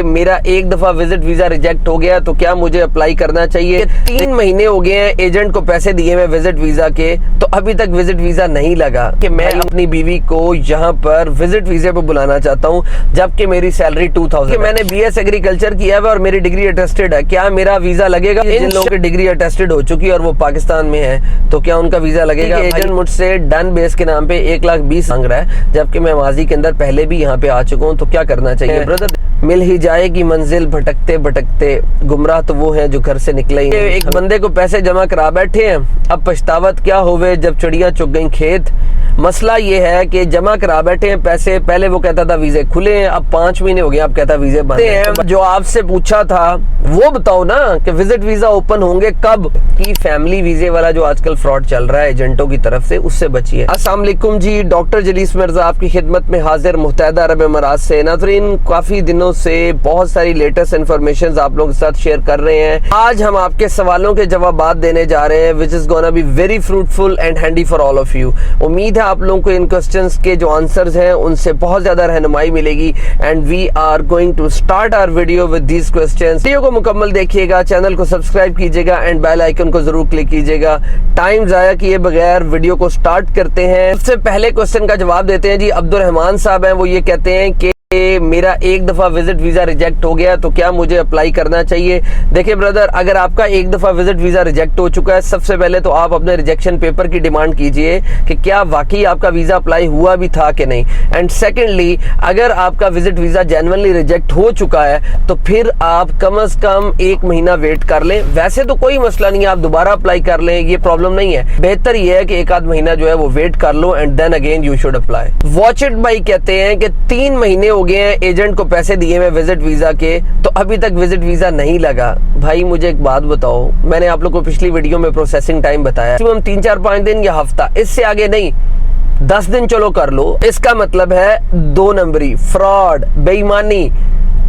मेरा एक दफा विजिट वीजा रिजेक्ट हो गया तो क्या मुझे अप्लाई करना चाहिए। 3 महीने हो गए हैं एजेंट को पैसे दिए मैं विजिट वीजा के, तो अभी तक विजिट वीजा नहीं लगा कि मैं अपनी बीवी को यहाँ पर विजिट वीजे पे बुलाना चाहता हूँ, जबकि मेरी सैलरी 2000 मैंने BS एग्रीकल्चर किया है और मेरी डिग्री अटेस्टेड है। क्या मेरा वीजा लगेगा? जिन लोगों की डिग्री अटेस्टेड हो चुकी है और वो पाकिस्तान में है तो क्या उनका वीजा लगेगा? एजेंट मुझसे डन बेस के नाम पे 1,20,000 मांग रहा है, जबकि मैं माजी के अंदर पहले भी यहाँ पे आ चुका हूँ, तो क्या करना चाहिए ब्रदर? मिल ही जाएगी मंजिल भटकते भटकते, गुमराह तो वो हैं जो घर से निकले ही। एक बंदे को पैसे जमा करा बैठे हैं, अब पछतावत क्या होवे जब चिड़िया चुग गई खेत। मसला ये है कि जमा करा बैठे हैं पैसे, पहले वो कहता था वीजे खुले हैं, अब 5 महीने हो गए, अब कहता वीजे बंद हैं। जो आपसे पूछा था वो बताओ ना कि विजिट वीजा ओपन होंगे कब। की फैमिली वीजे वाला जो आजकल फ्रॉड चल रहा है एजेंटों की तरफ से, उससे बचिए। अस्सलाम वालेकुम जी, डॉक्टर जलीस मिर्जा आपकी खिदमत में हाजिर मुत्तहिदा अरब अमीरात से। नाज़रीन, काफी दिनों से बहुत सारी लेटेस्ट इन्फॉर्मेशन आप लोगों के साथ शेयर कर रहे हैं। आज हम आपके सवालों के जवाब देने जा रहे हैं, which is gonna be very fruitful and handy for all of you. उम्मीद है आप लोगों को इन क्वेश्चंस के जो आंसर्स हैं उनसे बहुत ज्यादा रहनुमाई मिलेगी। And we are going to start our video with these questions. Video को मुकम्मल देखिएगा, चैनल को सब्सक्राइब कीजिएगा एंड बेल आइकन को जरूर क्लिक कीजिएगा। टाइम जाया किए बगैर वीडियो को स्टार्ट करते हैं। सबसे पहले क्वेश्चन का जवाब देते हैं जी। अब्दुल रहमान साहब हैं, वो ये कहते हैं कि मेरा एक दफा विजिट वीजा रिजेक्ट हो गया तो क्या मुझे अप्लाई करना चाहिए। देखिए ब्रदर, अगर आपका एक दफा विजिट वीजा रिजेक्ट हो चुका है, सबसे पहले तो आप अपने रिजेक्शन पेपर की डिमांड कीजिए कि क्या वाकई आपका वीजा अप्लाई हुआ भी था कि नहीं। एंड सेकेंडली, अगर आपका विजिट वीजा जेन्युइनली रिजेक्ट हो चुका है तो फिर आप कम से कम 1 महीना वेट कर लें। वैसे तो कोई मसला नहीं है, आप दोबारा अप्लाई कर लें, ये प्रॉब्लम नहीं है। बेहतर ये है कि 1 आध महीना जो है वो वेट कर लो and then again you should apply. Watch it भाई कहते हैं कि 3 महीने हो गए हैं एजेंट को पैसे दिए मैं विजिट वीजा के, तो अभी तक विजिट वीजा नहीं लगा। भाई मुझे एक बात बताओ, मैंने आप लोग को पिछली वीडियो में प्रोसेसिंग टाइम बताया, हम 3, 4, 5 दिन या हफ्ता, इससे आगे नहीं। 10 दिन चलो कर लो, इसका मतलब है 2 नंबरी, फ्रॉड, बेईमानी।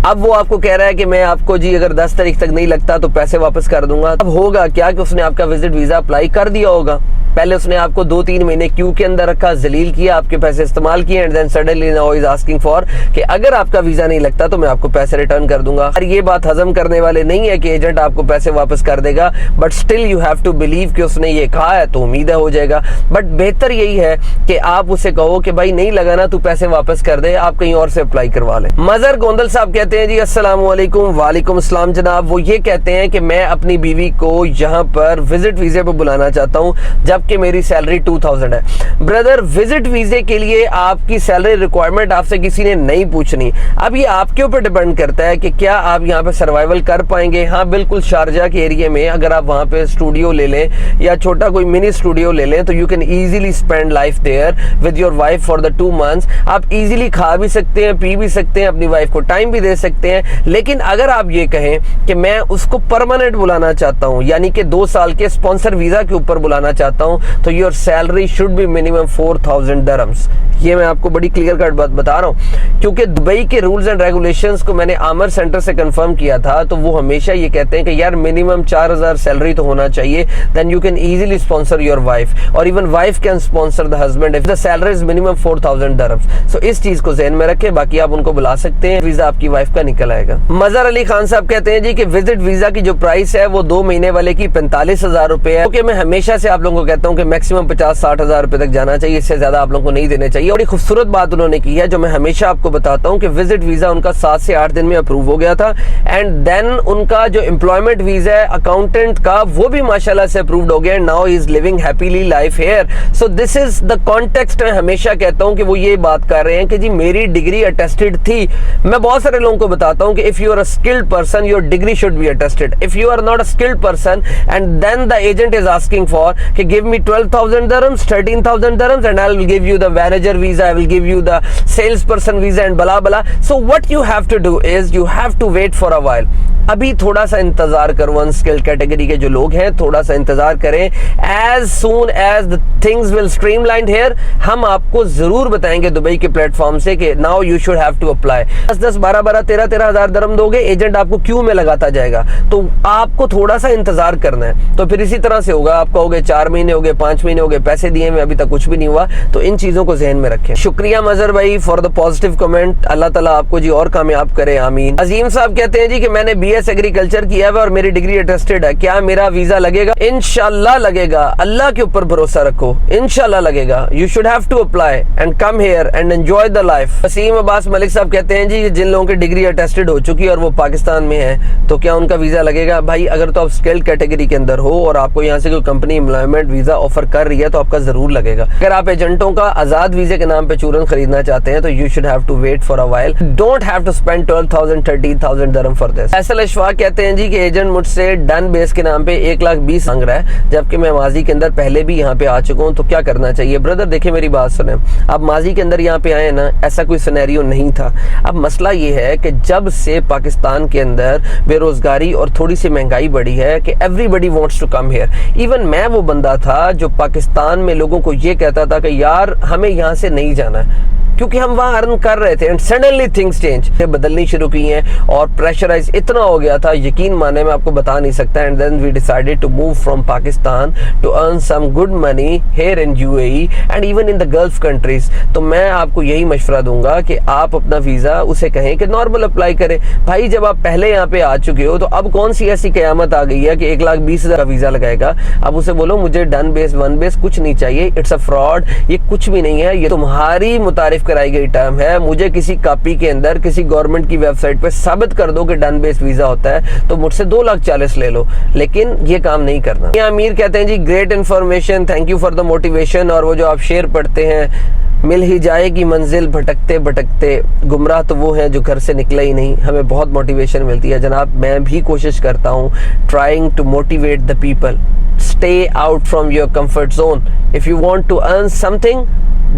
अब वो आपको कह रहा है कि मैं आपको जी अगर 10 तारीख तक नहीं लगता तो पैसे वापस कर दूंगा। अब होगा क्या कि उसने आपका विजिट वीजा अप्लाई कर दिया होगा, पहले उसने आपको 2-3 महीने क्यू के अंदर रखा, जलील किया, आपके पैसे इस्तेमाल किए and then suddenly now is asking for कि अगर आपका वीजा नहीं लगता तो मैं आपको पैसे रिटर्न कर दूंगा। और ये बात हजम करने वाले नहीं है कि एजेंट आपको पैसे वापस कर देगा, but still you have to believe कि उसने ये कहा है तो उम्मीद है हो जाएगा। बट बेहतर यही है कि आप उसे कहो कि भाई नहीं लगा ना, तू पैसे वापस कर दे, आप कहीं और से अप्लाई करवा ले। मजर गोंदल साहब कहते हैं जी अस्सलाम वालेकुम। वालेकुम अस्सलाम जनाब। वो ये कहते हैं कि मैं अपनी बीवी को यहाँ पर विजिट वीजे पे बुलाना चाहता हूँ, जबकि मेरी सैलरी 2000 है। ब्रदर, विजिट वीजे के लिए आपकी सैलरी रिक्वायरमेंट आपसे किसी ने नहीं पूछनी। अब ये आपके ऊपर डिपेंड करता है कि क्या आप यहाँ पे सर्वाइवल कर पाएंगे। हाँ बिल्कुल, शारजा के एरिया में अगर आप वहाँ पे स्टूडियो ले लें या छोटा कोई मिनी स्टूडियो ले लें तो you can easily spend life there with your wife for the 2 months. आप इजीली खा भी सकते हैं, पी भी सकते हैं, अपनी वाइफ को टाइम भी दे सकते हैं। लेकिन अगर आप ये कहें कि मैं उसको परमानेंट बुलाना चाहता हूँ, यानी कि 2 साल के स्पॉन्सर वीजा के ऊपर बुलाना चाहता हूँ, तो your salary should be minimum 4000 दरहम्स। ये मैं आपको बड़ी क्लियर कट बात बता रहा हूँ, क्योंकि दुबई के रूल्स एंड रेगुलेशंस को मैंने आमर सेंटर से कंफर्म किया था, तो वो हमेशा ये कहते हैं कि यार मिनिमम 4000 सैलरी तो होना चाहिए, then you can easily sponsor your wife, और even wife can sponsor the husband if the salary is minimum 4000 dirhams. So इस चीज को ज़हन में रखें, बाकी आप उनको बुला सकते हैं, वीजा आपकी वाइफ का निकल आएगा। मजहर अली खान साहब कहते हैं जी कि विजिट वीजा की जो प्राइस है वो 2 महीने वाले की 45,000 रुपए है, क्योंकि मैं हमेशा से आप लोगों को कहता हूँ कि मैक्सिमम 50-60 हजार रुपए तक जाना चाहिए, इससे ज्यादा आप लोगों को नहीं देने चाहिए। बड़ी खूबसूरत बात उन्होंने की है जो मैं हमेशा आपको बताता हूँ कि विजिट वीजा उनका 7 से 8 दिन में अप्रूव हो गया था, एंड देन उनका जो एम्प्लॉयमेंट वीजा है अकाउंटेंट का वो भी माशाल्लाह से अप्रूव्ड हो गया, now is living happily life here. So this is the context. मैं हमेशा कहता हूँ कि वो ये बात कर रहे हैं कि जी मेरी डिग्री अटेस्टेड थी। मैं बहुत सारे लोगों को बताता हूँ कि if you are a skilled person your degree should be attested. If you are not a skilled person and then the agent is asking for कि give me 12,000 dirhams, 13,000 dirhams and I will give you the manager visa, I will give you the salesperson visa and blah blah. So what you have to do is you have to wait for a while. अभी थोड़ा सा इंतजार करो, unskilled category के जो लोग हैं थोड़ा सा इंतजार करें। As soon as the things will streamlined here, हम आपको जरूर बताएंगे दुबई के प्लेटफॉर्म से कि now you should have to apply. 10-10, 12-12, 13-13 हजार दरम दोगे, एजेंट आपको क्यू में लगाता जाएगा, तो आपको थोड़ा सा इंतजार करना है। तो फिर इसी तरह से होगा, आप कहोगे 4 महीने हो गए, 5 महीने हो गए, पैसे दिए में अभी तक कुछ भी नहीं हुआ। तो इन चीजों को जहन में रखें। शुक्रिया मजहर भाई फॉर द पॉजिटिव कमेंट, अल्लाह ताला आपको जी और कामयाब करे, आमीन। अजीम साहब कहते हैं जी कि मैंने BS एग्रीकल्चर किया है और मेरी डिग्री अटेस्टेड है, क्या मेरा वीजा लगेगा? इंशाल्लाह लगेगा, अल्लाह के ऊपर भरोसा रखो, इंशाल्लाह लगेगा। You should have to apply and come here and enjoy the life. Waseem Abbas Malik साहब कहते हैं जी जिन लोगों की डिग्री अटेस्टेड हो चुकी है और वो पाकिस्तान में है तो क्या उनका वीजा लगेगा? भाई अगर तो आप स्किल्ड कैटेगरी के अंदर हो और आपको यहाँ से कोई कंपनी एम्प्लॉयमेंट वीजा ऑफर कर रही है तो आपका जरूर लगेगा। अगर आप एजेंटों का आजाद वीजे के नाम पे चूरन खरीदना चाहते हैं तो you should have to wait for a while, don't have to spend 12,000 13,000 दरम फॉर दिस। फैसल अशफाक कहते हैं जी कि एजेंट मुझसे डन बेस के नाम पे 1,20,000 मांग रहा है, जबकि मैं माजी के अंदर पहले भी यहाँ पे आ चुका हूँ, तो क्या करना चाहिए? ब्रदर देखिए मेरी बात सुने, आप माजी के अंदर यहाँ पे आए ना, ऐसा कोई सिनेरियो नहीं था। अब मसला ये है कि जब से पाकिस्तान के अंदर बेरोजगारी और थोड़ी सी महंगाई बढ़ी है कि everybody wants to come here. Even मैं वो बंदा था जो पाकिस्तान में लोगों को ये कहता था कि यार हमें यहाँ से नहीं जाना है, क्योंकि हम वहां अर्न कर रहे थे। एंड सडनली थिंग्स चेंज, बदलनी शुरू की हैं और प्रेशराइज इतना हो गया था, यकीन माने मैं आपको बता नहीं सकता। And then we decided to move from Pakistan to earn some good money here in UAE and even in the Gulf countries. तो मैं आपको यही मशवरा दूंगा कि आप अपना वीजा उसे कहें कि नॉर्मल अप्लाई करें। भाई जब आप पहले यहाँ पे आ चुके हो तो अब कौन सी ऐसी कयामत आ गई है कि 1,20,000 का वीजा लगाएगा? अब उसे बोलो मुझे डन बेस वन बेस कुछ नहीं चाहिए, इट्स अ फ्रॉड, ये कुछ भी नहीं है, ये तुम्हारी मुतारिफ कराई गई टर्म है। मुझे किसी कॉपी के अंदर किसी गवर्नमेंट की वेबसाइट पे साबित कर दो कि डन बेस वीजा होता है तो मुझसे 2,40,000 ले लो, लेकिन ये काम नहीं करना। ये अमीर कहते हैं जी great information, thank you for the motivation. और वो जो आप शेर पढ़ते हैं, मिल ही जाएगी मंजिल भटकते भटकते, गुमराह तो वो हैं जो घर से निकले ही नहीं, हमें बहुत मोटिवेशन मिलती है जनाब। मैं भी कोशिश करता हूँ trying to motivate the people, stay out from your comfort zone. If you want to earn something,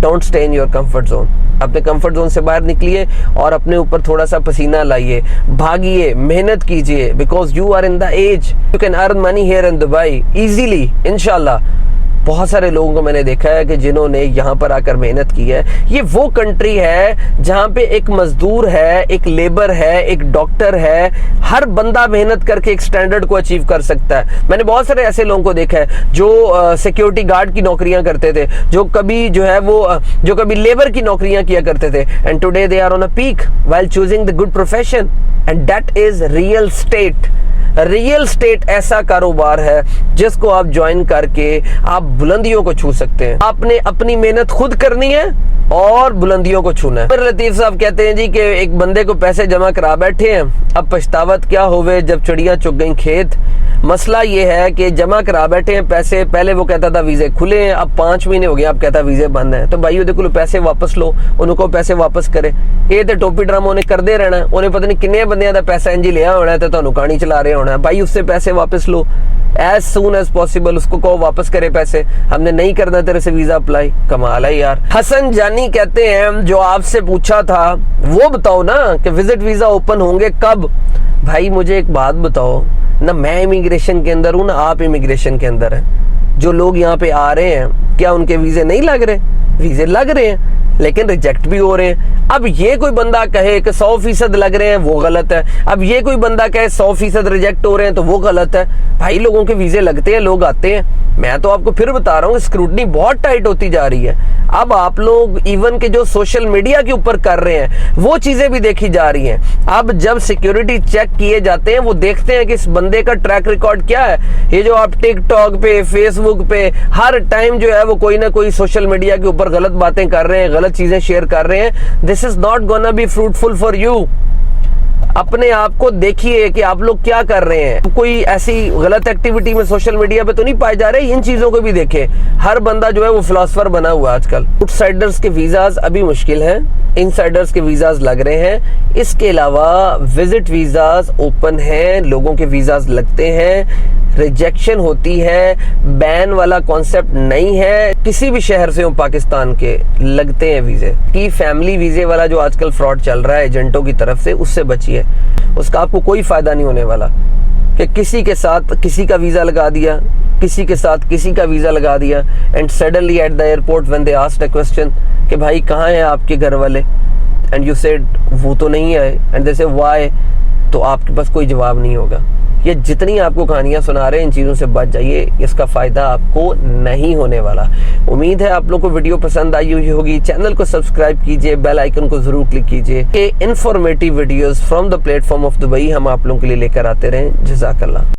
don't stay in your comfort zone. अपने कंफर्ट जोन से बाहर निकलिए और अपने ऊपर थोड़ा सा पसीना लाइए, भागिए, मेहनत कीजिए, because you are in the age you can earn money here in Dubai easily इंशाल्लाह। बहुत सारे लोगों को मैंने देखा है कि जिन्होंने यहाँ पर आकर मेहनत की है। ये वो कंट्री है जहाँ पे एक मजदूर है, एक लेबर है, एक डॉक्टर है, हर बंदा मेहनत करके एक स्टैंडर्ड को अचीव कर सकता है। मैंने बहुत सारे ऐसे लोगों को देखा है जो सिक्योरिटी गार्ड की नौकरियां करते थे, जो कभी लेबर की नौकरियां किया करते थे, and today they are on a peak while choosing the good profession, and that is real estate. Real estate ऐसा कारोबार है जिसको आप ज्वाइन करके आप बुलंदियों को छू सकते हैं। आपने अपनी मेहनत खुद करनी है और बुलंदियों को छूना है। लतीफ साहब कहते हैं जी कि एक बंदे को पैसे जमा करा बैठे हैं, अब पछतावत क्या होवे जब चिड़ियां चुग गई खेत। मसला ये है कि जमा करा बैठे हैं पैसे, पहले वो कहता था वीजे खुले हैं, अब 5 महीने हो गए, अब कहता वीजे बंद है। तो भाई देखो पैसे वापस लो, उनको पैसे वापस करे। ये तो टोपी ड्रामा उन्हें करते रहना, उन्हें पता नहीं किन्ने बंदियां दा पैसा इंजी लिया होना है तो तुहानू कहानी चला रहे होना है। भाई उससे पैसे वापस लो एज सून एज पॉसिबल, उसको कहो वापस करे पैसे, हमने नहीं करना तेरे से वीजा अप्लाई। कमाल है यार। हसन जानी कहते हैं जो आपसे पूछा था वो बताओ ना कि विजिट वीजा ओपन होंगे कब। भाई मुझे एक बात बताओ ना, मैं इमिग्रेशन के अंदर हूँ ना आप इमिग्रेशन के अंदर हैं। जो लोग यहाँ पे आ रहे हैं क्या उनके वीजे नहीं लग रहे? वीजे लग रहे हैं लेकिन रिजेक्ट भी हो रहे हैं। अब ये कोई बंदा कहे कि 100% लग रहे हैं वो गलत है, अब ये कोई बंदा कहे 100% रिजेक्ट हो रहे हैं तो वो गलत है। भाई लोगों के वीजे लगते हैं, लोग आते हैं। मैं तो आपको फिर बता रहा हूँ स्क्रूटनी बहुत टाइट होती जा रही है। अब आप लोग इवन के जो सोशल मीडिया के ऊपर कर रहे हैं वो चीजें भी देखी जा रही हैं। अब जब सिक्योरिटी चेक किए जाते हैं वो देखते हैं कि इस बंदे का ट्रैक रिकॉर्ड क्या है। ये जो आप टिकटॉक पे, फेसबुक पे हर टाइम जो है वो कोई ना कोई सोशल मीडिया के ऊपर गलत बातें कर रहे हैं, गलत चीजें शेयर कर रहे हैं, this is not gonna be fruitful for you. अपने आप को देखिए कि आप लोग क्या कर रहे हैं, कोई ऐसी गलत एक्टिविटी में सोशल मीडिया पे तो नहीं पाए जा रहे। इन चीजों को भी देखें। हर बंदा जो है वो फिलोसफर बना हुआ है आजकल। आउटसाइडर्स के वीजाज अभी मुश्किल है, इनसाइडर्स के वीज़ाज लग रहे हैं। इसके अलावा विजिट वीज़ाज ओपन हैं, लोगों के वीज़ाज लगते हैं, रिजेक्शन होती है, बैन वाला कॉन्सेप्ट नहीं है। किसी भी शहर से हो पाकिस्तान के लगते हैं वीज़े। कि फैमिली वीज़े वाला जो आजकल फ्रॉड चल रहा है एजेंटों की तरफ से, उससे बचिए। उसका आपको कोई फ़ायदा नहीं होने वाला कि किसी के साथ किसी का वीज़ा लगा दिया, किसी के साथ किसी का वीज़ा लगा दिया, and suddenly at the airport when they asked a question कि भाई कहाँ हैं आपके घर वाले, एंड यू सेड वो तो नहीं आए, एंड दे से व्हाई, तो आपके पास कोई जवाब नहीं होगा। ये जितनी आपको कहानियां सुना रहे हैं इन चीज़ों से बच जाइए, इसका फ़ायदा आपको नहीं होने वाला। उम्मीद है आप लोग को वीडियो पसंद आई हुई होगी। चैनल को सब्सक्राइब कीजिए, बेल आइकन को ज़रूर क्लिक कीजिए कि informative videos from the platform of Dubai हम आप लोगों के लिए लेकर आते रहें। जज़ाकल्लाह।